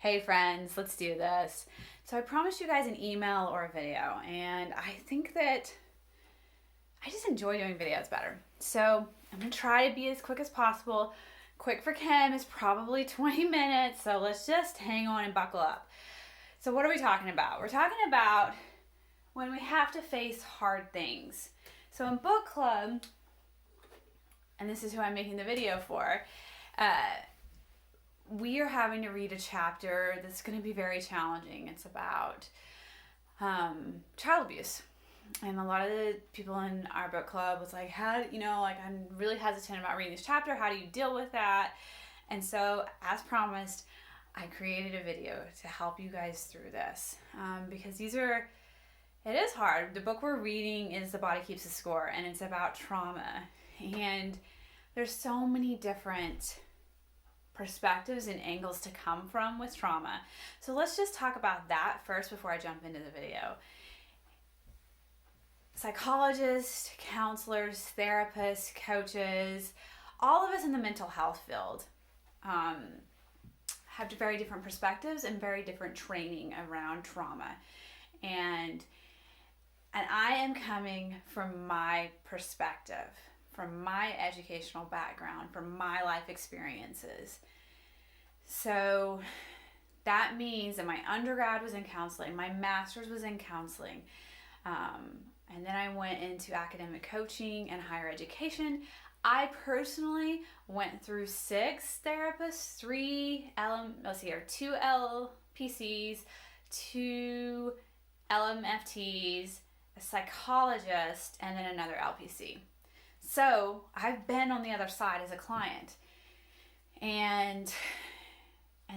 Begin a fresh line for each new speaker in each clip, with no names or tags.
Hey friends, let's do this. So I promised you guys an email or a video, and I think that I just enjoy doing videos better. So I'm gonna try to be as quick as possible. Quick for Kim is probably 20 minutes, so let's just hang on and buckle up. So what are we talking about? We're talking about when we have to face hard things. So in book club, and this is who I'm making the video for, we are having to read a chapter that's going to be very challenging. It's about child abuse. And a lot of the people in our book club was like, I'm really hesitant about reading this chapter. How do you deal with that? And so, as promised, I created a video to help you guys through this. Because it is hard. The book we're reading is The Body Keeps the Score, and it's about trauma. And there's so many different perspectives and angles to come from with trauma. So let's just talk about that first before I jump into the video. Psychologists, counselors, therapists, coaches, all of us in the mental health field have very different perspectives and very different training around trauma. And I am coming from my perspective, from my educational background, from my life experiences. So that means that my undergrad was in counseling, my master's was in counseling, and then I went into academic coaching and higher education. I personally went through 6 therapists, 2 LPCs, 2 LMFTs, a psychologist, and then another LPC. So I've been on the other side as a client. And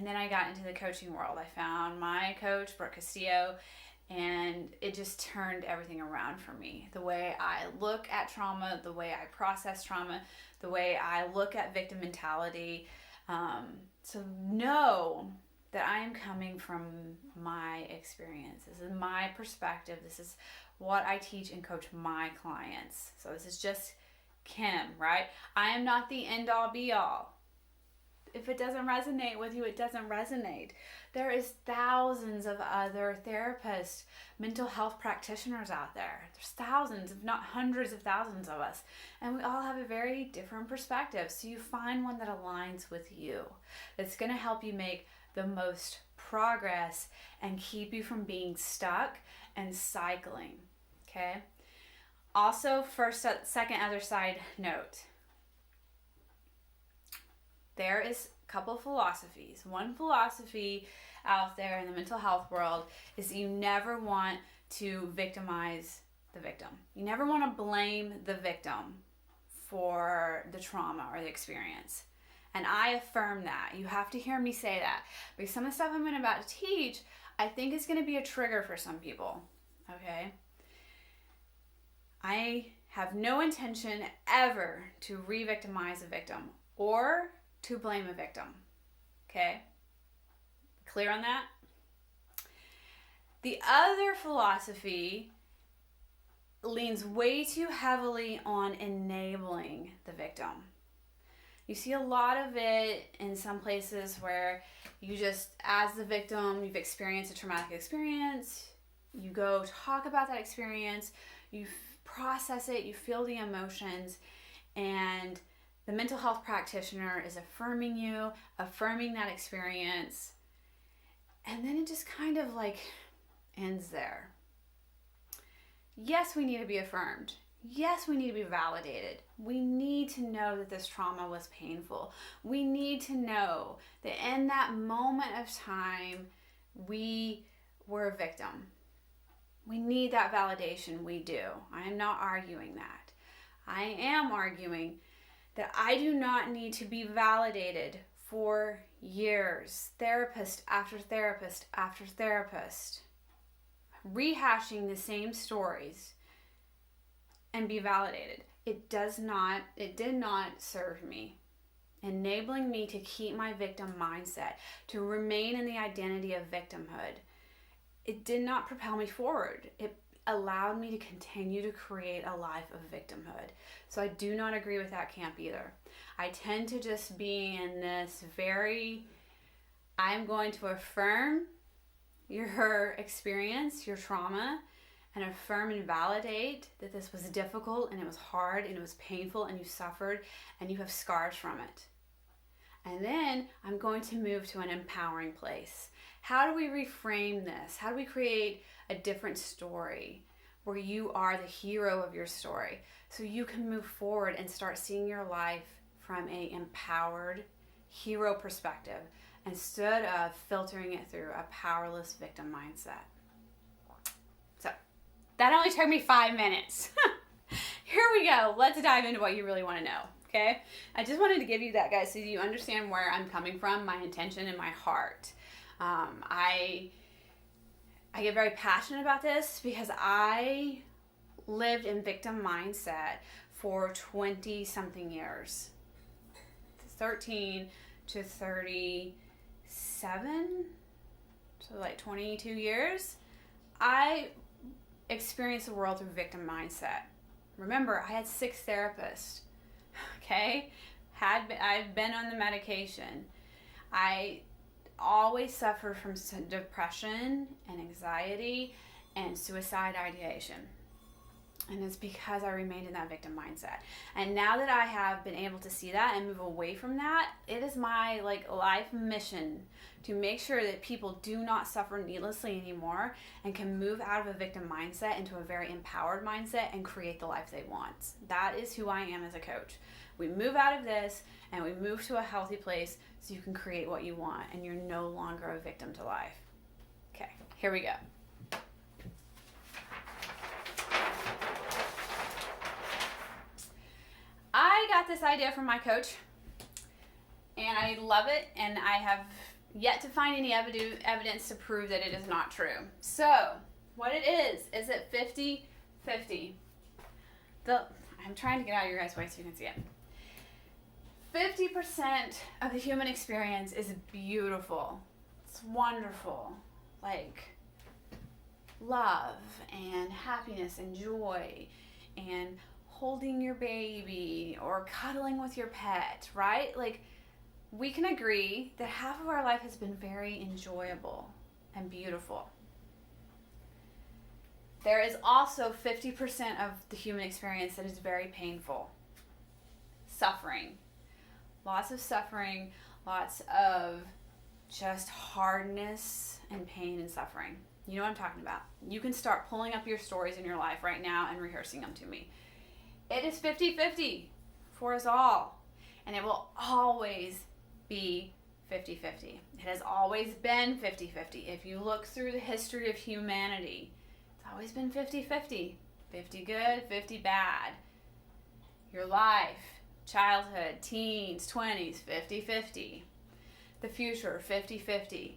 then I got into the coaching world. I found my coach, Brooke Castillo, and it just turned everything around for me. The way I look at trauma, the way I process trauma, the way I look at victim mentality. So know that I am coming from my experience. This is my perspective. This is what I teach and coach my clients. So this is just Kim, right? I am not the end all be all. If it doesn't resonate with you, it doesn't resonate. There is thousands of other therapists, mental health practitioners out there. There's thousands, if not hundreds of thousands of us. And we all have a very different perspective. So you find one that aligns with you. That's going to help you make the most progress and keep you from being stuck and cycling. Okay? Also, second other side note. There is a couple of philosophies. One philosophy out there in the mental health world is that you never want to victimize the victim. You never want to blame the victim for the trauma or the experience. And I affirm that. You have to hear me say that. Because some of the stuff I'm about to teach, I think is going to be a trigger for some people. Okay? I have no intention ever to re-victimize a victim or to blame a victim. Okay? Clear on that? The other philosophy leans way too heavily on enabling the victim. You see a lot of it in some places where you just, as the victim, you've experienced a traumatic experience, you go talk about that experience, you process it, you feel the emotions, and the mental health practitioner is affirming you, affirming that experience, and then it just kind of ends there. Yes, we need to be affirmed. Yes, we need to be validated. We need to know that this trauma was painful. We need to know that in that moment of time, we were a victim. We need that validation. We do. I am not arguing that. I am arguing that I do not need to be validated for years, therapist after therapist after therapist, rehashing the same stories and be validated. It did not serve me. Enabling me to keep my victim mindset, to remain in the identity of victimhood, it did not propel me forward. It allowed me to continue to create a life of victimhood. So I do not agree with that camp either. I tend to just be in this very I'm going to affirm your experience, your trauma, and affirm and validate that this was difficult and it was hard and it was painful and you suffered and you have scars from it. And then I'm going to move to an empowering place. How do we reframe this? How do we create a different story where you are the hero of your story so you can move forward and start seeing your life from an empowered hero perspective instead of filtering it through a powerless victim mindset? So that only took me 5 minutes. Here we go. Let's dive into what you really want to know. Okay? I just wanted to give you that, guys, so you understand where I'm coming from, my intention and my heart. I get very passionate about this because I lived in victim mindset for 20 something years. 13 to 37, so like 22 years. I experienced the world through victim mindset. Remember, I had 6 therapists. Okay? I've been on the medication. I always suffered from depression and anxiety and suicide ideation. And it's because I remained in that victim mindset. And now that I have been able to see that and move away from that, it is my life mission to make sure that people do not suffer needlessly anymore and can move out of a victim mindset into a very empowered mindset and create the life they want. That is who I am as a coach. We move out of this and we move to a healthy place so you can create what you want and you're no longer a victim to life. Okay, here we go. I got this idea from my coach and I love it, and I have yet to find any evidence to prove that it is not true. So what it is it 50-50. I'm trying to get out of your guys' way so you can see it. 50% of the human experience is beautiful. It's wonderful. Like love and happiness and joy and holding your baby or cuddling with your pet, right? Like, we can agree that half of our life has been very enjoyable and beautiful. There is also 50% of the human experience that is very painful. Suffering. Lots of suffering, lots of just hardness and pain and suffering. You know what I'm talking about. You can start pulling up your stories in your life right now and rehearsing them to me. It is 50-50 for us all. And it will always be 50-50. It has always been 50-50. If you look through the history of humanity, it's always been 50-50. 50 good, 50 bad. Your life, childhood, teens, 20s, 50-50. The future, 50-50.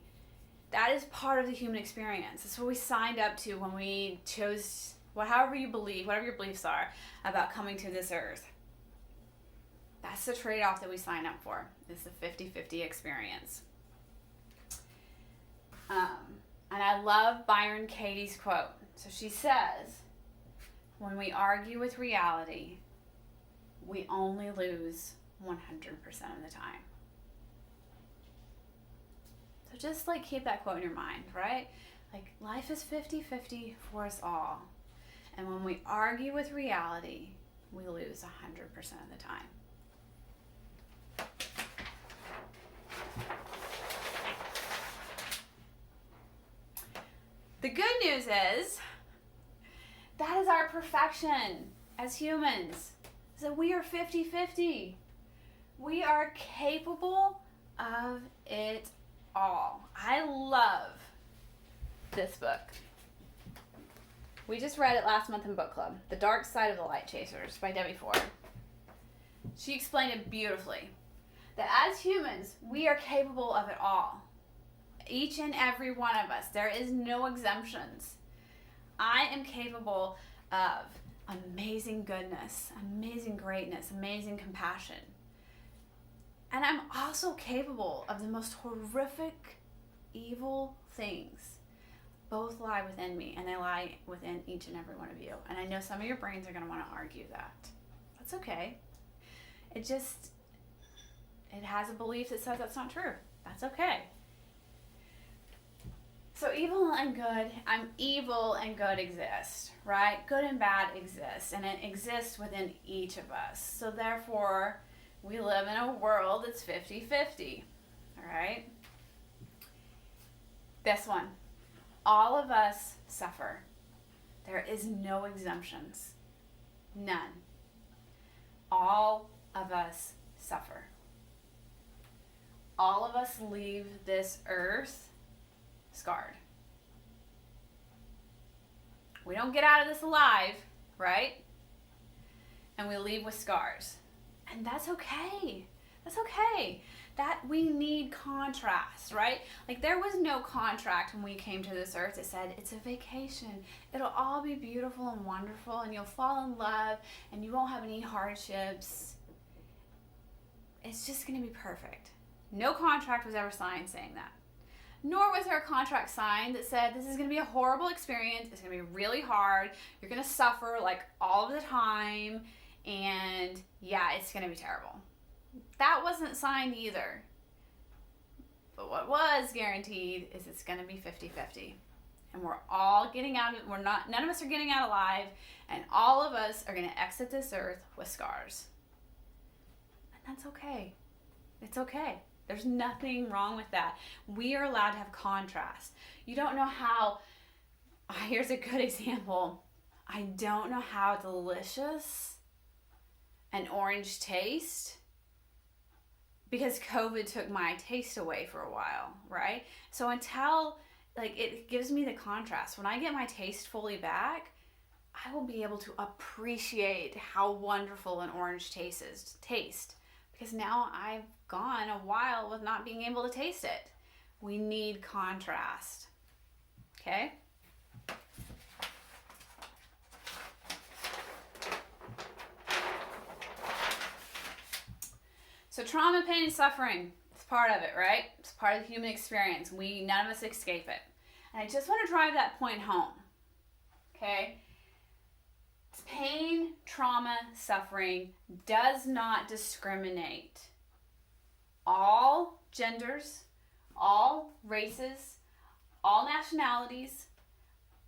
That is part of the human experience. That's what we signed up to when we chose, however you believe, whatever your beliefs are about coming to this earth. That's the trade-off that we sign up for, is the 50-50 experience. And I love Byron Katie's quote. So she says, when we argue with reality, we only lose 100% of the time. So just keep that quote in your mind, right? Life is 50-50 for us all. And when we argue with reality, we lose 100% of the time. The good news is that is our perfection as humans. So we are 50-50. We are capable of it all. I love this book. We just read it last month in book club, The Dark Side of the Light Chasers by Debbie Ford. She explained it beautifully. That as humans, we are capable of it all. Each and every one of us. There is no exemptions. I am capable of amazing goodness, amazing greatness, amazing compassion. And I'm also capable of the most horrific, evil things. Both lie within me, and they lie within each and every one of you. And I know some of your brains are going to want to argue that. That's okay. It has a belief that says that's not true. That's okay. So evil and good exist, right? Good and bad exist, and it exists within each of us. So therefore, we live in a world that's 50-50, all right? This one, all of us suffer. There is no exemptions, none. All of us suffer. All of us leave this earth scarred. We don't get out of this alive, right? And we leave with scars. And that's okay. That's okay. That we need contrast, right? Like there was no contract when we came to this earth that said it's a vacation. It'll all be beautiful and wonderful and you'll fall in love and you won't have any hardships. It's just going to be perfect. No contract was ever signed saying that. Nor was there a contract signed that said this is going to be a horrible experience. It's going to be really hard. You're going to suffer like all of the time. And yeah, it's going to be terrible. That wasn't signed either. But what was guaranteed is it's going to be 50-50. And we're all getting out of it. None of us are getting out alive. And all of us are going to exit this earth with scars. And that's okay. It's okay. There's nothing wrong with that. We are allowed to have contrast. You don't know how, here's a good example. I don't know how delicious an orange tastes because COVID took my taste away for a while, right? So until, it gives me the contrast. When I get my taste fully back, I will be able to appreciate how wonderful an orange taste. Because now I've gone a while with not being able to taste it. We need contrast. Okay? So trauma, pain, and suffering, it's part of it, right? It's part of the human experience. None of us escape it. And I just want to drive that point home. Okay? Pain, trauma, suffering does not discriminate. All genders, all races, all nationalities,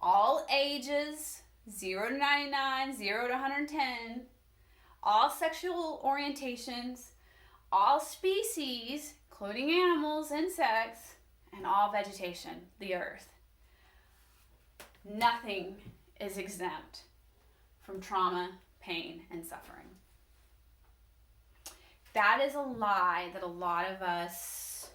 all ages, 0 to 99, 0 to 110, all sexual orientations, all species, including animals, insects, and all vegetation, the earth. Nothing is exempt from trauma, pain, and suffering. That is a lie that a lot of us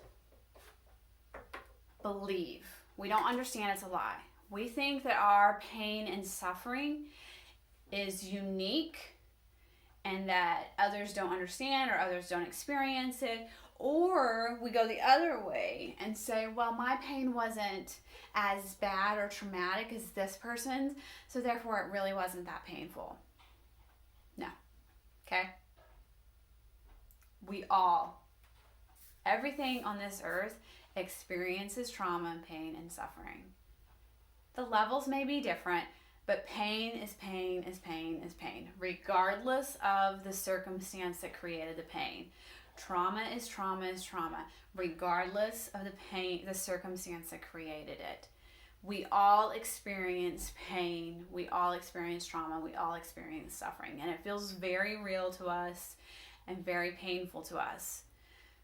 believe. We don't understand it's a lie. We think that our pain and suffering is unique and that others don't understand or others don't experience it. Or we go the other way and say, well, my pain wasn't as bad or traumatic as this person's, so therefore it really wasn't that painful. No. Okay? Everything on this earth experiences trauma and pain and suffering. The levels may be different, but pain is pain is pain is pain, regardless of the circumstance that created the pain. Trauma is trauma is trauma, regardless of the pain, the circumstance that created it. We all experience pain, we all experience trauma, we all experience suffering, and it feels very real to us and very painful to us.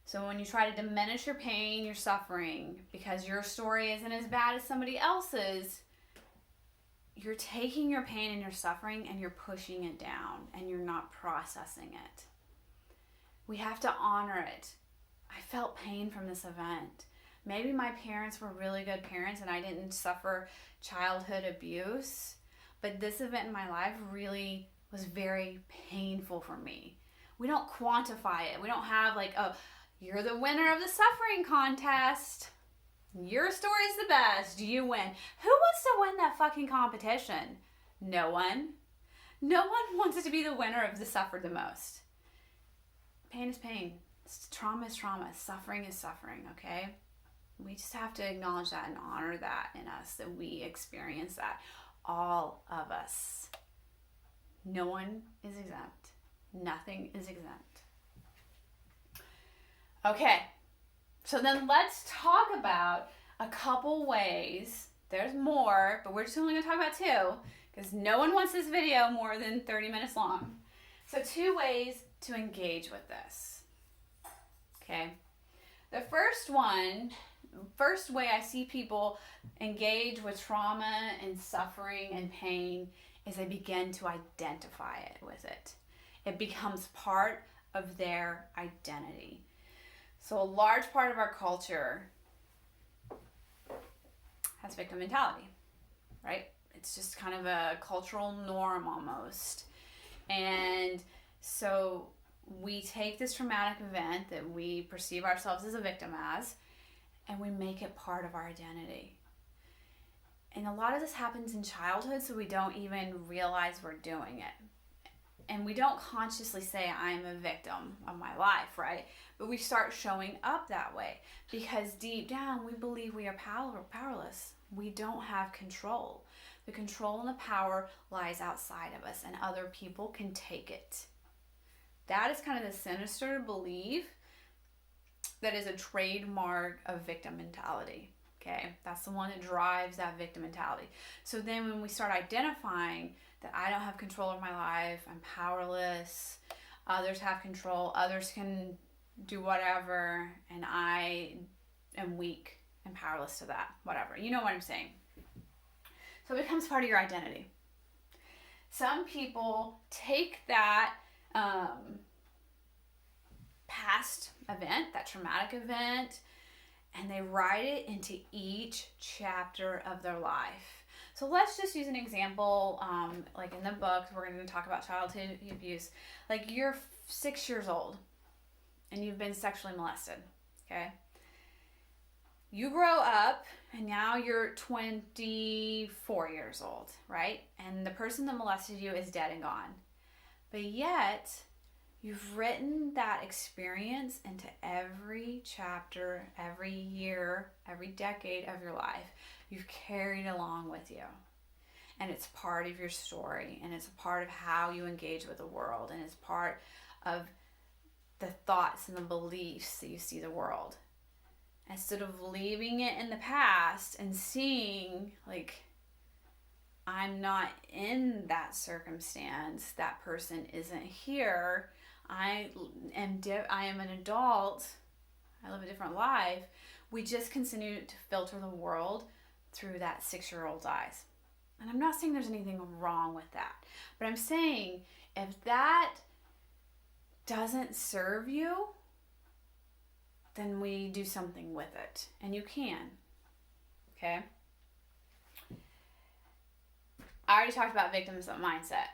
So when you try to diminish your pain, your suffering, because your story isn't as bad as somebody else's, you're taking your pain and your suffering and you're pushing it down and you're not processing it. We have to honor it. I felt pain from this event. Maybe my parents were really good parents and I didn't suffer childhood abuse, but this event in my life really was very painful for me. We don't quantify it. We don't have you're the winner of the suffering contest. Your story's the best. You win. Who wants to win that fucking competition? No one. No one wants to be the winner of the suffered the most. Pain is pain. Trauma is trauma. Suffering is suffering, okay? We just have to acknowledge that and honor that in us, that we experience that. All of us. No one is exempt. Nothing is exempt. Okay, so then let's talk about a couple ways. There's more, but we're just only going to talk about two because no one wants this video more than 30 minutes long. So 2 ways to engage with this. Okay. The first way I see people engage with trauma and suffering and pain is they begin to identify it with it. It becomes part of their identity. So a large part of our culture has victim mentality, right? It's just kind of a cultural norm almost. And so we take this traumatic event that we perceive ourselves as a victim as, and we make it part of our identity. And a lot of this happens in childhood, so we don't even realize we're doing it. And we don't consciously say, I'm a victim of my life, right? But we start showing up that way because deep down we believe we are powerless. We don't have control. The control and the power lies outside of us, and other people can take it. That is kind of the sinister belief that is a trademark of victim mentality. Okay, that's the one that drives that victim mentality. So then when we start identifying that I don't have control of my life, I'm powerless, others have control, others can do whatever, and I am weak and powerless to that, whatever. You know what I'm saying. So it becomes part of your identity. Some people take that past event, that traumatic event, and they write it into each chapter of their life. So let's just use an example, like in the book, we're going to talk about childhood abuse. Like you're 6 years old and you've been sexually molested, okay? You grow up and now you're 24 years old, right? And the person that molested you is dead and gone. But yet, you've written that experience into every chapter, every year, every decade of your life. You've carried along with you. And it's part of your story, and it's a part of how you engage with the world, and it's part of the thoughts and the beliefs that you see the world. Instead of leaving it in the past and seeing, like, I'm not in that circumstance, that person isn't here, I am an adult, I live a different life, we just continue to filter the world through that 6-year-old's eyes. And I'm not saying there's anything wrong with that, but I'm saying if that doesn't serve you, then we do something with it. And you can. Okay? I already talked about victims mindset.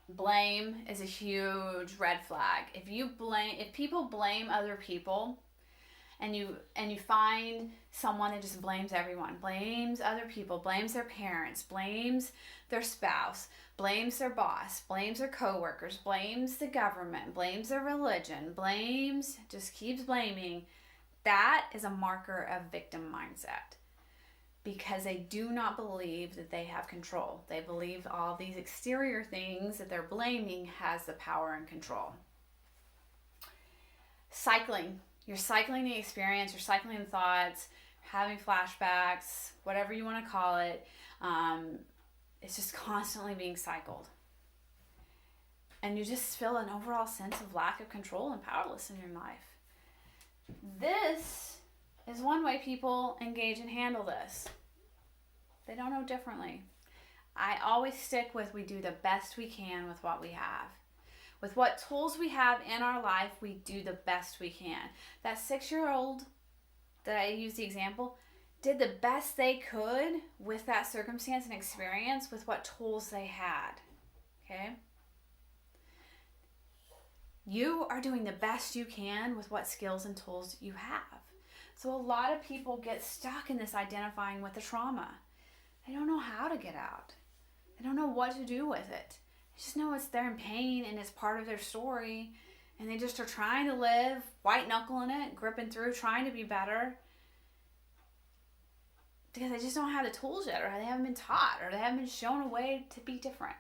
Blame is a huge red flag. If people blame other people, and you find someone that just blames everyone, blames other people, blames their parents, blames their spouse, blames their boss, blames their coworkers, blames the government, blames their religion, just keeps blaming, that is a marker of victim mindset. Because they do not believe that they have control. They believe all these exterior things that they're blaming has the power and control. Cycling. You're cycling the experience, you're cycling the thoughts, having flashbacks, whatever you want to call it. It's just constantly being cycled. And you just feel an overall sense of lack of control and powerlessness in your life. This is one way people engage and handle this. They don't know differently. I always stick with we do the best we can with what we have. With what tools we have in our life, we do the best we can. That 6-year-old that I used the example did the best they could with that circumstance and experience with what tools they had. Okay? You are doing the best you can with what skills and tools you have. So a lot of people get stuck in this identifying with the trauma. They don't know how to get out. They don't know what to do with it. They just know it's they're in pain and it's part of their story. And they just are trying to live, white knuckling it, gripping through, trying to be better. Because they just don't have the tools yet, or they haven't been taught, or they haven't been shown a way to be different.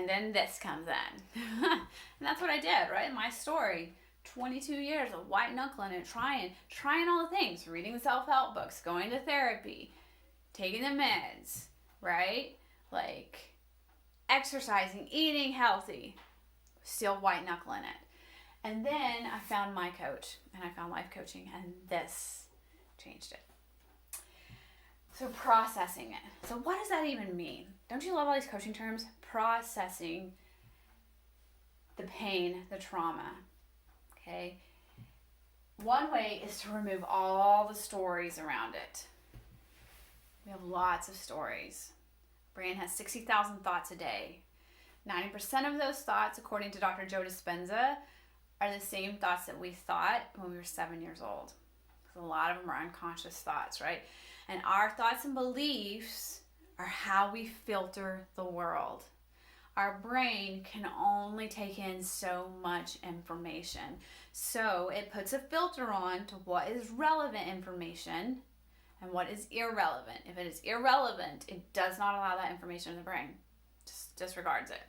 And then this comes in. And that's what I did, right? My story, 22 years of white knuckling it, trying all the things, reading the self-help books, going to therapy, taking the meds, right? Like exercising, eating healthy, still white knuckling it. And then I found my coach and I found life coaching, and this changed it. So processing it. So what does that even mean? Don't you love all these coaching terms? Processing the pain, the trauma. Okay? One way is to remove all the stories around it. We have lots of stories. Brain has 60,000 thoughts a day. 90% of those thoughts, according to Dr. Joe Dispenza, are the same thoughts that we thought when we were 7 years old. A lot of them are unconscious thoughts, right? And our thoughts and beliefs are how we filter the world. Our brain can only take in so much information. So it puts a filter on to what is relevant information and what is irrelevant. If it is irrelevant, it does not allow that information in the brain. Just disregards it.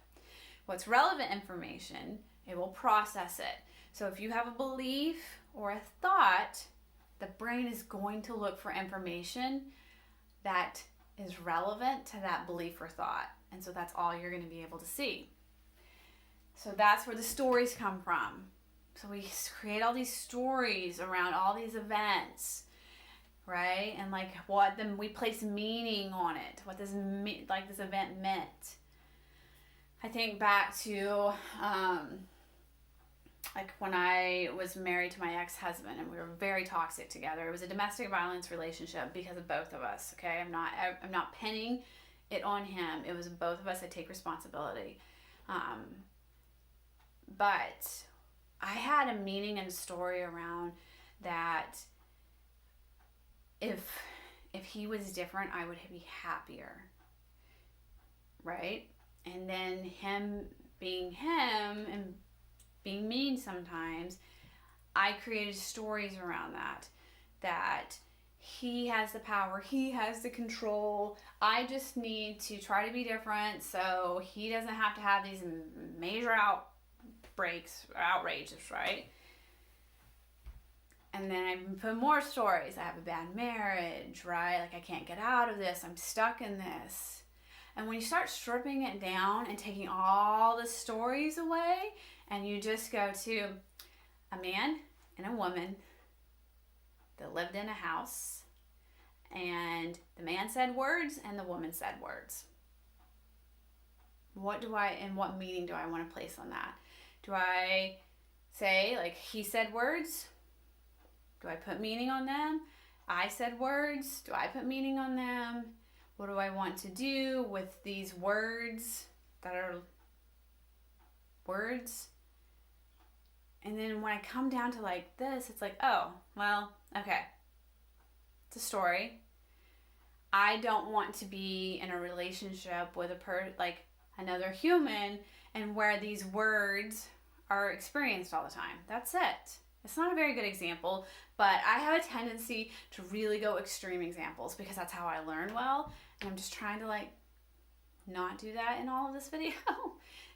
What's relevant information, it will process it. So if you have a belief or a thought, the brain is going to look for information that is relevant to that belief or thought. And so that's all you're going to be able to see. So that's where the stories come from. So we create all these stories around all these events, right? And like we place meaning on it. What this this event meant. I think back to like when I was married to my ex-husband and we were very toxic together. It was a domestic violence relationship because of both of us. Okay, I'm not pinning it on him. It was both of us that take responsibility. But I had a meaning and a story around that. If he was different, I would be happier, right? And then him being him and being mean sometimes, I created stories around that he has the power, he has the control. I just need to try to be different so he doesn't have to have these major outbreaks, outrages, right? And then I put more stories. I have a bad marriage, right? Like I can't get out of this. I'm stuck in this. And when you start stripping it down and taking all the stories away, and you just go to a man and a woman that lived in a house, and the man said words and the woman said words. What meaning do I want to place on that? Do I say like he said words? Do I put meaning on them? I said words. Do I put meaning on them? What do I want to do with these words that are words? And then when I come down to like this, it's like, oh, well, okay. It's a story. I don't want to be in a relationship with another human and where these words are experienced all the time. That's it. It's not a very good example, but I have a tendency to really go extreme examples because that's how I learn well. And I'm just trying to not do that in all of this video.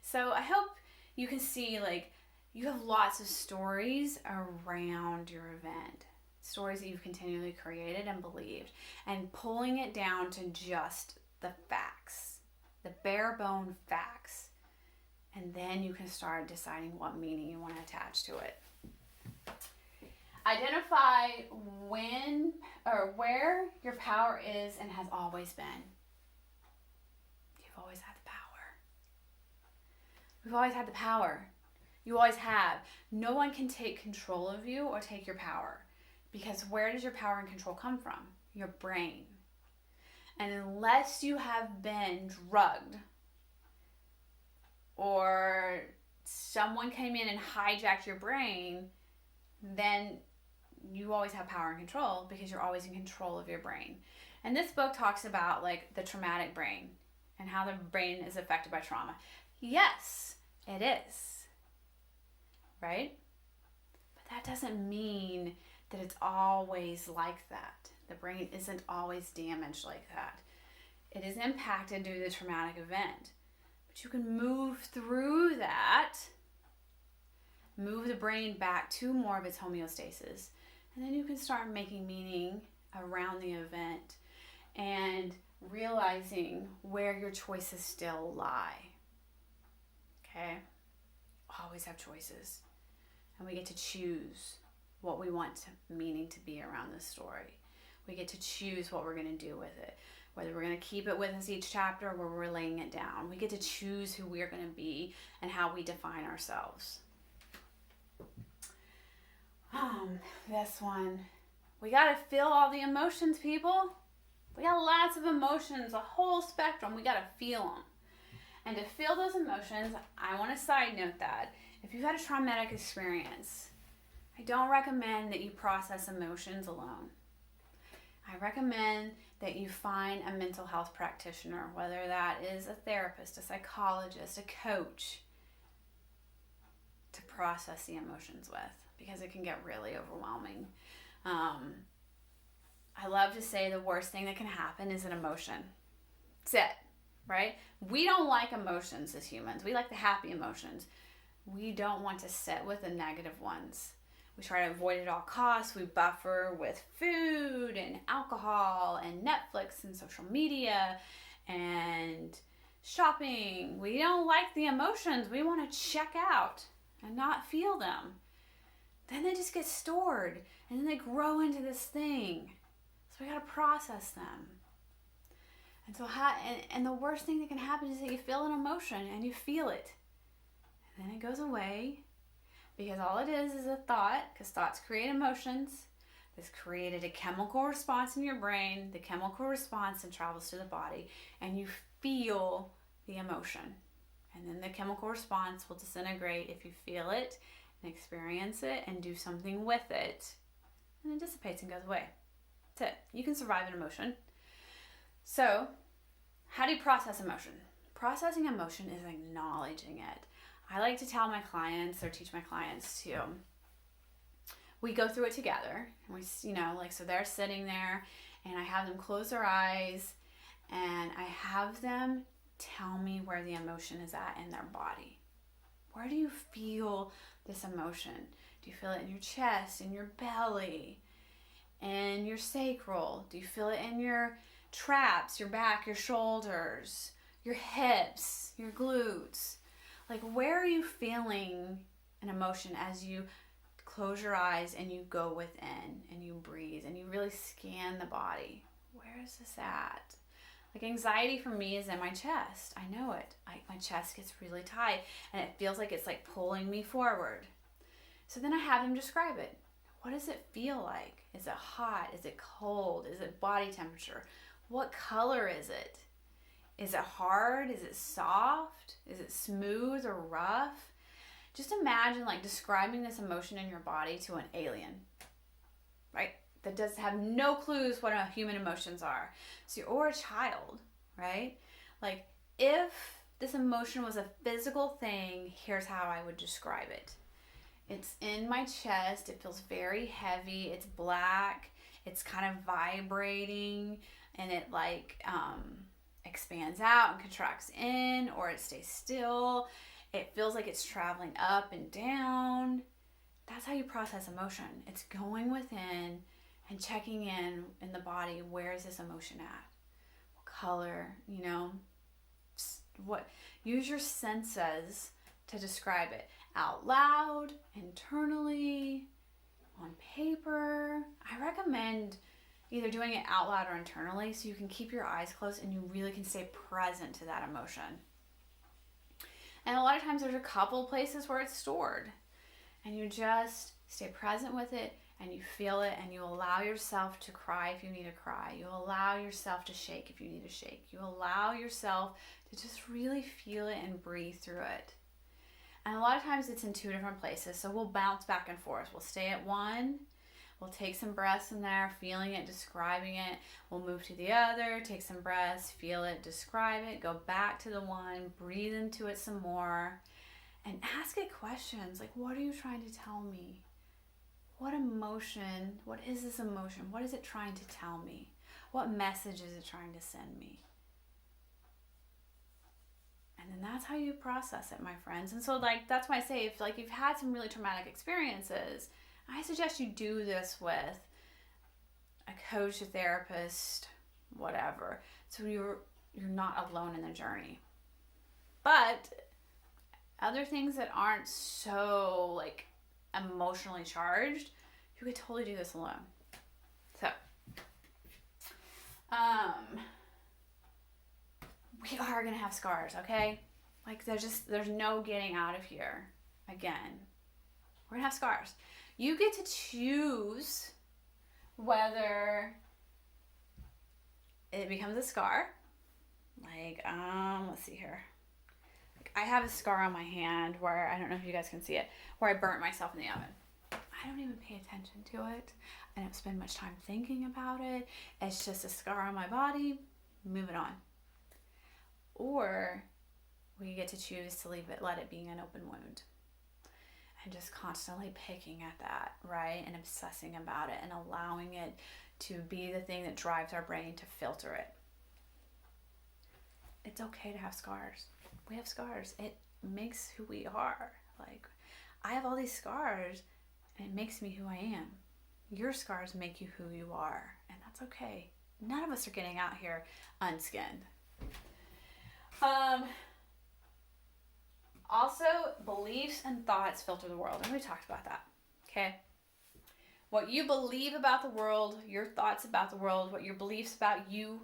So I hope you can see you have lots of stories around your event. Stories that you've continually created and believed. And pulling it down to just the facts. The bare bone facts. And then you can start deciding what meaning you want to attach to it. Identify when or where your power is and has always been. You've always had the power. We've always had the power. You always have. No one can take control of you or take your power. Because where does your power and control come from? Your brain. And unless you have been drugged or someone came in and hijacked your brain, then you always have power and control because you're always in control of your brain. And this book talks about the traumatic brain and how the brain is affected by trauma. Yes, it is. Right? But that doesn't mean that it's always like that. The brain isn't always damaged like that. It is impacted due to the traumatic event. But you can move through that, move the brain back to more of its homeostasis, and then you can start making meaning around the event and realizing where your choices still lie. Okay? Always have choices. And we get to choose what we want meaning to be around this story. We get to choose what we're going to do with it. Whether we're going to keep it with us each chapter or we're laying it down. We get to choose who we're going to be and how we define ourselves. This one. We got to feel all the emotions, people. We got lots of emotions, a whole spectrum. We got to feel them. And to feel those emotions, I want to side note that if you've had a traumatic experience, I don't recommend that you process emotions alone. I recommend that you find a mental health practitioner, whether that is a therapist, a psychologist, a coach, to process the emotions with, because it can get really overwhelming. I love to say the worst thing that can happen is an emotion. That's it, right? We don't like emotions as humans. We like the happy emotions. We don't want to sit with the negative ones. We try to avoid it at all costs. We buffer with food and alcohol and Netflix and social media and shopping. We don't like the emotions. We want to check out and not feel them. Then they just get stored and then they grow into this thing. So we got to process them. And so and the worst thing that can happen is that you feel an emotion and you feel it. And then it goes away. Because all it is a thought, because thoughts create emotions. This created a chemical response in your brain. The chemical response then travels to the body, and you feel the emotion. And then the chemical response will disintegrate if you feel it and experience it and do something with it. And it dissipates and goes away. That's it. You can survive an emotion. So, how do you process emotion? Processing emotion is acknowledging it. I like to tell my clients or teach my clients to, we go through it together. And we, so they're sitting there and I have them close their eyes and I have them tell me where the emotion is at in their body. Where do you feel this emotion? Do you feel it in your chest, in your belly, in your sacral? Do you feel it in your traps, your back, your shoulders, your hips, your glutes? Like, where are you feeling an emotion as you close your eyes and you go within and you breathe and you really scan the body? Where is this at? Like, anxiety for me is in my chest. I know it. My chest gets really tight and it feels like it's like pulling me forward. So then I have them describe it. What does it feel like? Is it hot? Is it cold? Is it body temperature? What color is it? Is it hard? Is it soft? Is it smooth or rough? Just imagine like describing this emotion in your body to an alien, right? That does have no clues what human emotions are. So, or a child, right? Like, if this emotion was a physical thing, here's how I would describe it. It's in my chest. It feels very heavy. It's black. It's kind of vibrating, and it expands out and contracts in, or it stays still. It feels like it's traveling up and down. That's how you process emotion. It's going within and checking in the body. Where is this emotion at? What color? What? Use your senses to describe it out loud, internally, on paper. I recommend either doing it out loud or internally so you can keep your eyes closed and you really can stay present to that emotion. And a lot of times there's a couple places where it's stored and you just stay present with it and you feel it and you allow yourself to cry if you need to cry. You allow yourself to shake if you need to shake. You allow yourself to just really feel it and breathe through it. And a lot of times it's in two different places, so we'll bounce back and forth. We'll stay at one. We'll take some breaths in there, feeling it, describing it. We'll move to the other, take some breaths, feel it, describe it, go back to the one, breathe into it some more, and ask it questions like, what are you trying to tell me? What emotion, what is this emotion? What is it trying to tell me? What message is it trying to send me? And then that's how you process it, my friends. And so, like, that's why I say, if like you've had some really traumatic experiences, I suggest you do this with a coach, a therapist, whatever. So you're not alone in the journey. But other things that aren't so like emotionally charged, you could totally do this alone. So, we are gonna have scars, okay? Like there's no getting out of here. Again, we're gonna have scars. You get to choose whether it becomes a scar. Like, let's see here. Like, I have a scar on my hand where, I don't know if you guys can see it, where I burnt myself in the oven. I don't even pay attention to it. I don't spend much time thinking about it. It's just a scar on my body. Move it on. Or we get to choose to leave it, let it be an open wound. And just constantly picking at that, right? And obsessing about it and allowing it to be the thing that drives our brain to filter it. It's okay to have scars. We have scars. It makes who we are. Like, I have all these scars and it makes me who I am. Your scars make you who you are, and that's okay. None of us are getting out here unskinned. Also, beliefs and thoughts filter the world, and we talked about that, okay? What you believe about the world, your thoughts about the world, what your beliefs about you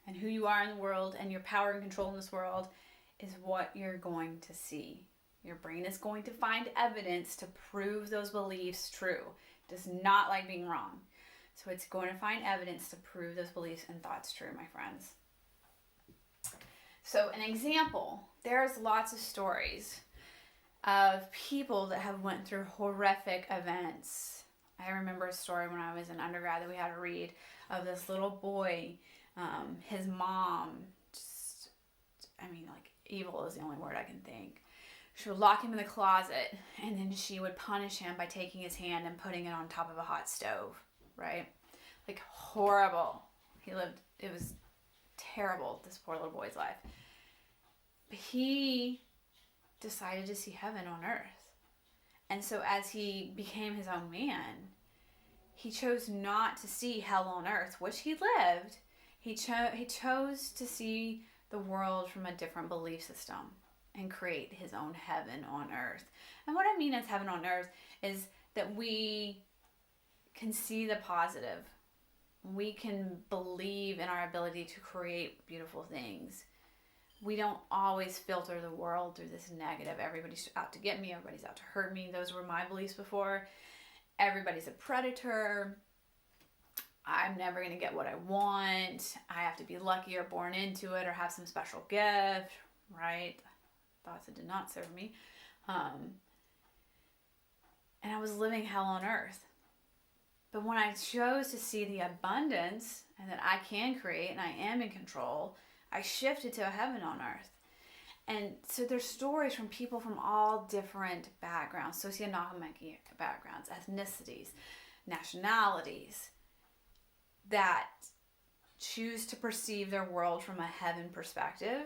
and who you are in the world and your power and control in this world is what you're going to see. Your brain is going to find evidence to prove those beliefs true. It does not like being wrong. So it's going to find evidence to prove those beliefs and thoughts true, my friends. So an example, there's lots of stories of people that have went through horrific events. I remember a story when I was in undergrad that we had to read of this little boy, his mom, evil is the only word I can think. She would lock him in the closet, and then she would punish him by taking his hand and putting it on top of a hot stove, right? Like, horrible. It was terrible, this poor little boy's life. But he decided to see heaven on earth. And so as he became his own man, he chose not to see hell on earth, which he lived. He chose to see the world from a different belief system and create his own heaven on earth. And what I mean as heaven on earth is that we can see the positive. We can believe in our ability to create beautiful things. We don't always filter the world through this negative. Everybody's out to get me. Everybody's out to hurt me. Those were my beliefs before. Everybody's a predator. I'm never going to get what I want. I have to be lucky or born into it or have some special gift, right? Thoughts that did not serve me. And I was living hell on earth. But when I chose to see the abundance and that I can create and I am in control, I shifted to a heaven on earth. And so there's stories from people from all different backgrounds, socioeconomic backgrounds, ethnicities, nationalities, that choose to perceive their world from a heaven perspective,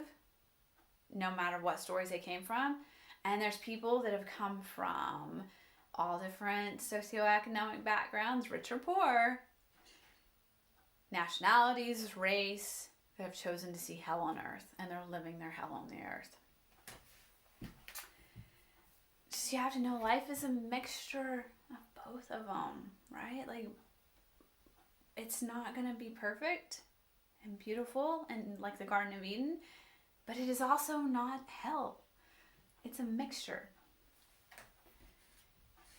no matter what stories they came from. And there's people that have come from all different socioeconomic backgrounds, rich or poor, nationalities, race, that have chosen to see hell on earth, and they're living their hell on the earth. Just, you have to know life is a mixture of both of them, right? Like, it's not going to be perfect and beautiful and like the Garden of Eden, but it is also not hell. It's a mixture.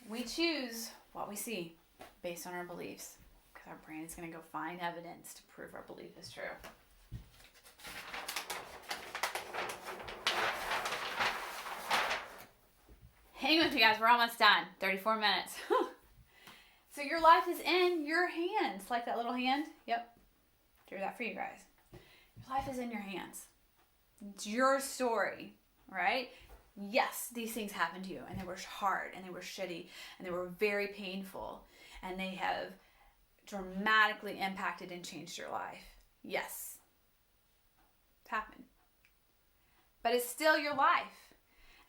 We choose what we see based on our beliefs, because our brain is going to go find evidence to prove our belief is true. Hang with me, guys. We're almost done. 34 minutes. So your life is in your hands. Like that little hand? Yep. Drew that for you guys. Your life is in your hands. It's your story, right? Yes, these things happened to you, and they were hard, and they were shitty, and they were very painful, and they have dramatically impacted and changed your life. Yes. It's happened. but it's still your life.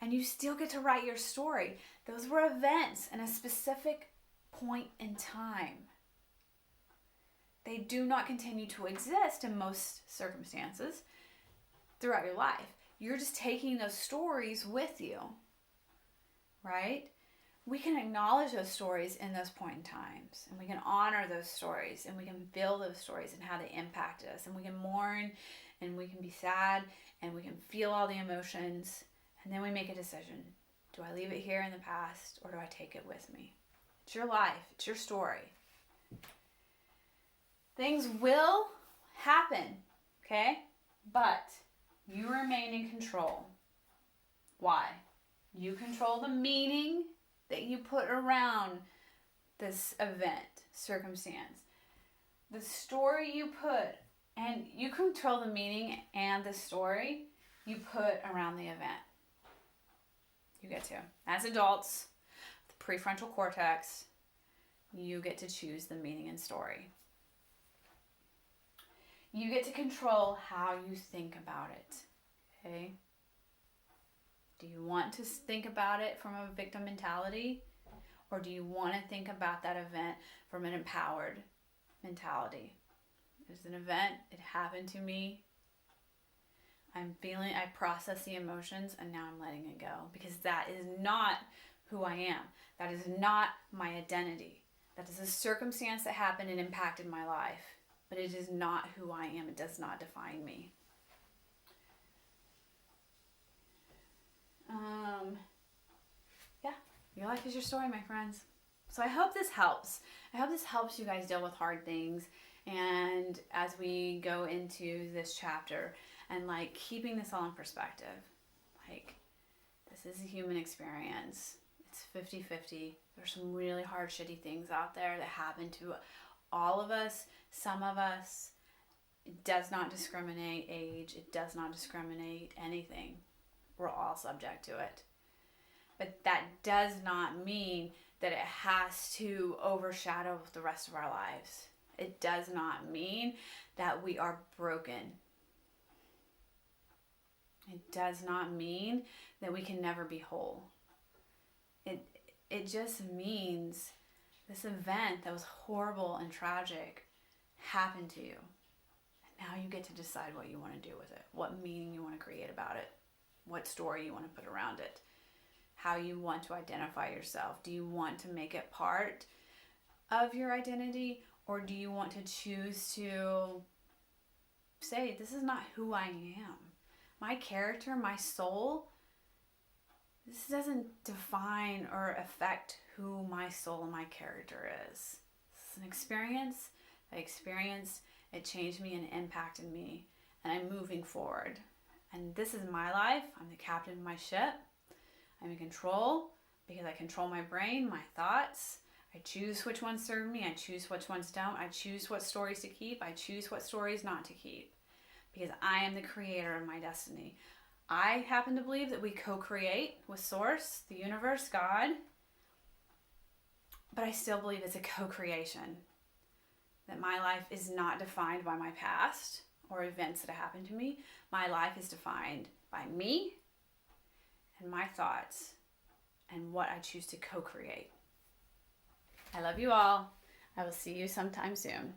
And you still get to write your story. Those were events in a specific point in time. They do not continue to exist in most circumstances throughout your life. You're just taking those stories with you, right? We can acknowledge those stories in those point in times, and we can honor those stories, and we can feel those stories and how they impacted us, and we can mourn, and we can be sad, and we can feel all the emotions, and then we make a decision. Do I leave it here in the past, or do I take it with me? It's your life. It's your story. Things will happen, okay? But you remain in control. Why? You control the meaning that you put around this event, circumstance. The story you put, and you control the meaning and the story you put around the event. You get to. As adults, the prefrontal cortex, you get to choose the meaning and story. You get to control how you think about it, okay? Do you want to think about it from a victim mentality? Or do you want to think about that event from an empowered mentality? It's an event, it happened to me. I process the emotions, and now I'm letting it go. Because that is not who I am. That is not my identity. That is a circumstance that happened and impacted my life. But it is not who I am. It does not define me. Yeah, your life is your story, my friends. So I hope this helps. I hope this helps you guys deal with hard things. And as we go into this chapter and like keeping this all in perspective, like this is a human experience. It's 50-50. There's some really hard, shitty things out there that happen to all of us, some of us. It does not discriminate age. It does not discriminate anything. We're all subject to it. But that does not mean that it has to overshadow the rest of our lives. It does not mean that we are broken. It does not mean that we can never be whole. It just means this event that was horrible and tragic happened to you. And now you get to decide what you want to do with it, what meaning you want to create about it, what story you want to put around it, how you want to identify yourself. Do you want to make it part of your identity, or do you want to choose to say, this is not who I am? My character, my soul, this doesn't define or affect who my soul and my character is. This is an experience. I experienced, it changed me and impacted me, and I'm moving forward. And this is my life. I'm the captain of my ship. I'm in control because I control my brain, my thoughts. I choose which ones serve me. I choose which ones don't. I choose what stories to keep. I choose what stories not to keep because I am the creator of my destiny. I happen to believe that we co-create with Source, the universe, God, but I still believe it's a co-creation. That my life is not defined by my past or events that have happened to me. My life is defined by me and my thoughts and what I choose to co-create. I love you all. I will see you sometime soon.